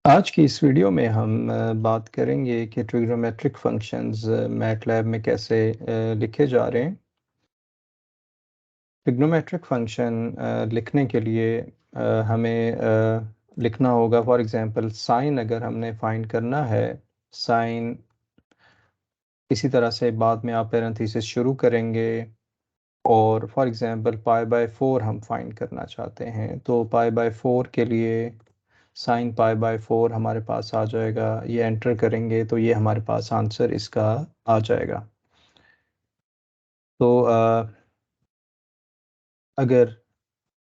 आज की इस वीडियो में हम बात करेंगे कि ट्रिग्नोमेट्रिक फंक्शंस मैटलैब में कैसे लिखे जा रहे हैं। ट्रिग्नोमेट्रिक फंक्शन लिखने के लिए हमें लिखना होगा। फॉर एग्जांपल साइन अगर हमने फाइंड करना है, साइन इसी तरह से बाद में आप पैरेंथेसिस शुरू करेंगे और फॉर एग्जांपल पाई बाय 4 हम फाइंड करना चाहते हैं, तो पाई बाय 4 के लिए साइन पाई बाय 4 हमारे पास आ जाएगा। ये एंटर करेंगे तो ये हमारे पास आंसर इसका आ जाएगा। तो अगर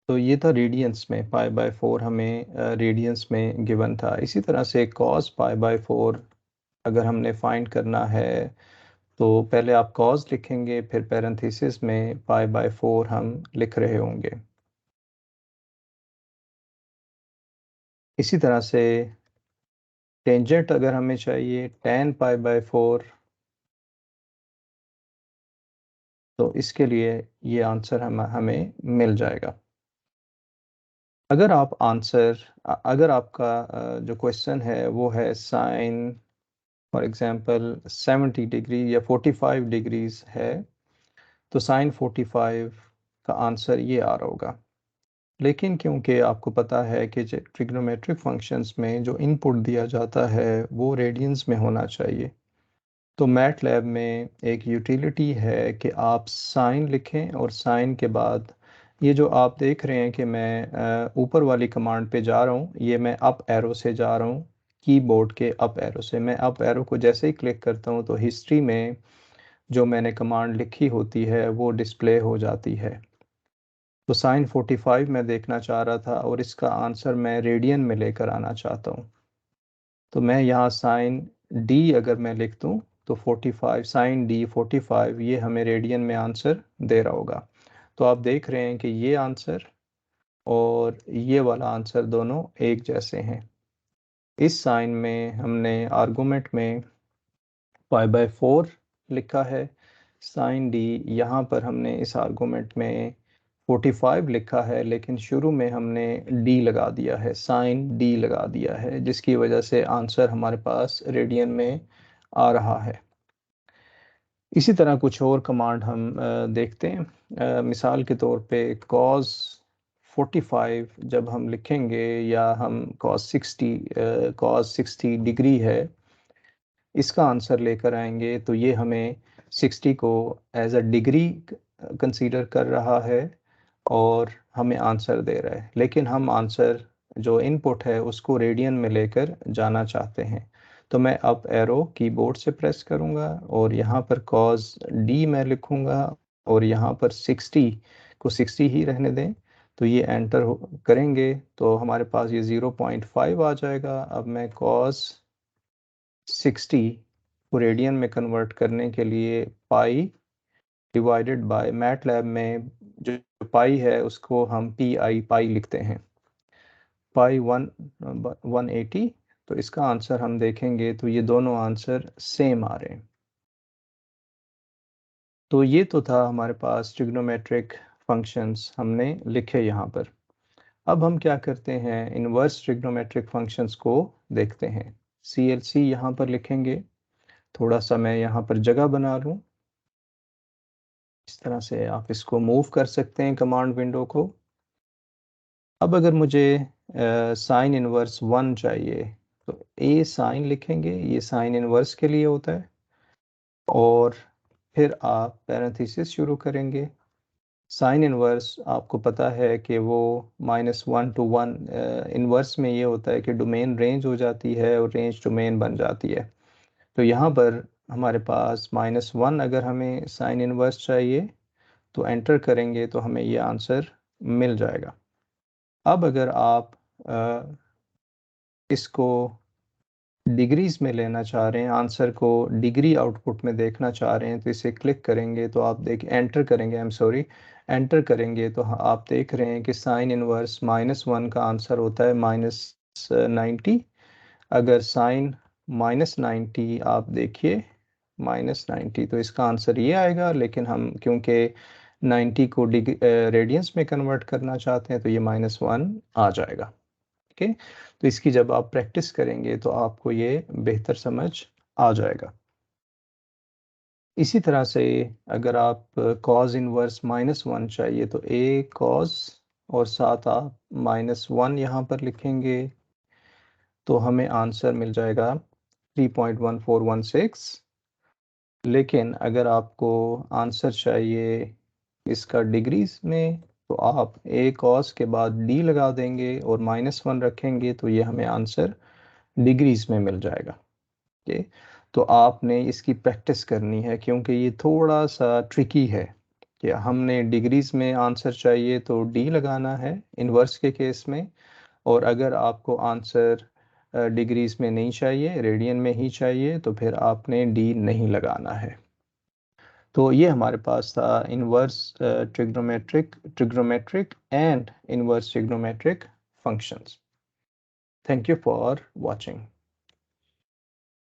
तो ये था रेडियंस में, पाई बाय 4 हमें रेडियंस में गिवन था। इसी तरह से कॉस पाई बाय 4 अगर हमने फाइंड करना है तो पहले आप कॉस लिखेंगे, फिर पैरेंथेसिस में पाई बाय 4 हम लिख रहे होंगे। इसी तरह से टेंजेंट अगर हमें चाहिए tan पाई बाय 4, तो इसके लिए ये आंसर हमें मिल जाएगा। अगर आपका जो क्वेश्चन है वो है साइन फॉर एग्जांपल 70 डिग्री या 45 डिग्रीज है, तो साइन 45 का आंसर ये आ रहा होगा। लेकिन क्योंकि आपको पता है कि ट्रिग्नोमेट्रिक फंक्शंस में जो इनपुट दिया जाता है वो रेडियंस में होना चाहिए, तो मैटलैब में एक यूटिलिटी है कि आप साइन लिखें और साइन के बाद ये जो आप देख रहे हैं कि मैं ऊपर वाली कमांड पे जा रहा हूँ, ये मैं अप एरो से जा रहा हूँ। कीबोर्ड के अप एरो से मैं अप एरो को जैसे ही क्लिक करता हूँ तो हिस्ट्री में जो मैंने कमांड लिखी होती है वो डिस्प्ले हो जाती है। तो साइन 45 मैं देखना चाह रहा था और इसका आंसर मैं रेडियन में लेकर आना चाहता हूँ, तो मैं यहाँ साइन डी अगर मैं लिख दूँ तो 45 साइन डी 45 ये हमें रेडियन में आंसर दे रहा होगा। तो आप देख रहे हैं कि ये आंसर और ये वाला आंसर दोनों एक जैसे हैं। इस साइन में हमने आर्गुमेंट में पाई बाय 4 लिखा है, साइन डी यहाँ पर हमने इस आर्गुमेंट में 45 लिखा है, लेकिन शुरू में हमने डी लगा दिया है, साइन डी लगा दिया है, जिसकी वजह से आंसर हमारे पास रेडियन में आ रहा है। इसी तरह कुछ और कमांड हम देखते हैं। मिसाल के तौर पे cos 45 जब हम लिखेंगे या हम cos 60 डिग्री है इसका आंसर लेकर आएंगे, तो ये हमें 60 को एज अ डिग्री कंसीडर कर रहा है और हमें आंसर दे रहा है, लेकिन हम आंसर जो इनपुट है उसको रेडियन में लेकर जाना चाहते हैं। तो मैं अप एरो कीबोर्ड से प्रेस करूंगा और यहाँ पर cos d मैं लिखूंगा और यहाँ पर 60 को 60 ही रहने दें। तो ये एंटर करेंगे तो हमारे पास ये 0.5 आ जाएगा। अब मैं cos 60 को रेडियन में कन्वर्ट करने के लिए पाई डिवाइडेड बाय, मैटलैब में जो पाई है उसको हम पाई लिखते हैं, पाई 180। तो इसका आंसर हम देखेंगे तो ये दोनों आंसर सेम आ रहे हैं। तो ये तो था हमारे पास ट्रिग्नोमेट्रिक फंक्शंस हमने लिखे यहाँ पर। अब हम क्या करते हैं, इनवर्स ट्रिग्नोमेट्रिक फंक्शंस को देखते हैं। CLC यहाँ पर लिखेंगे, थोड़ा सा मैं यहाँ पर जगह बना लूँ, इस तरह से आप इसको मूव कर सकते हैं कमांड विंडो को। अब अगर मुझे साइन इनवर्स 1 चाहिए तो ए साइन लिखेंगे, ये साइन इनवर्स के लिए होता है, और फिर आप पैरेंथेसिस शुरू करेंगे। साइन इनवर्स आपको पता है कि वो -1 to 1 इनवर्स में ये होता है कि डोमेन रेंज हो जाती है और रेंज डोमेन बन जाती है। तो यहाँ पर हमारे पास -1 अगर हमें साइन इनवर्स चाहिए तो एंटर करेंगे तो हमें ये आंसर मिल जाएगा। अब अगर आप इसको डिग्रीज में लेना चाह रहे हैं, आंसर को डिग्री आउटपुट में देखना चाह रहे हैं, तो इसे क्लिक करेंगे तो आप एंटर करेंगे, एंटर करेंगे तो आप देख रहे हैं कि साइन इनवर्स -1 का आंसर होता है -90। अगर साइन -90 आप देखिए -90, तो इसका आंसर ये आएगा, लेकिन हम क्योंकि 90 को रेडियंस में कन्वर्ट करना चाहते हैं तो ये -1 आ जाएगा। ओके, तो इसकी जब आप प्रैक्टिस करेंगे तो आपको ये बेहतर समझ आ जाएगा। इसी तरह से अगर आप कॉज इनवर्स -1 चाहिए तो a कॉज और साथ आप -1 यहाँ पर लिखेंगे तो हमें आंसर मिल जाएगा 3.1416। लेकिन अगर आपको आंसर चाहिए इसका डिग्रीज में तो आप a कॉस के बाद d लगा देंगे और -1 रखेंगे तो ये हमें आंसर डिग्रीज में मिल जाएगा। ओके, तो आपने इसकी प्रैक्टिस करनी है क्योंकि ये थोड़ा सा ट्रिकी है कि हमने डिग्रीज में आंसर चाहिए तो d लगाना है इन्वर्स के केस में, और अगर आपको आंसर डिग्रीज में नहीं चाहिए, रेडियन में ही चाहिए, तो फिर आपने d नहीं लगाना है। तो ये हमारे पास था inverse trigonometric and inverse trigonometric functions. Thank you for watching.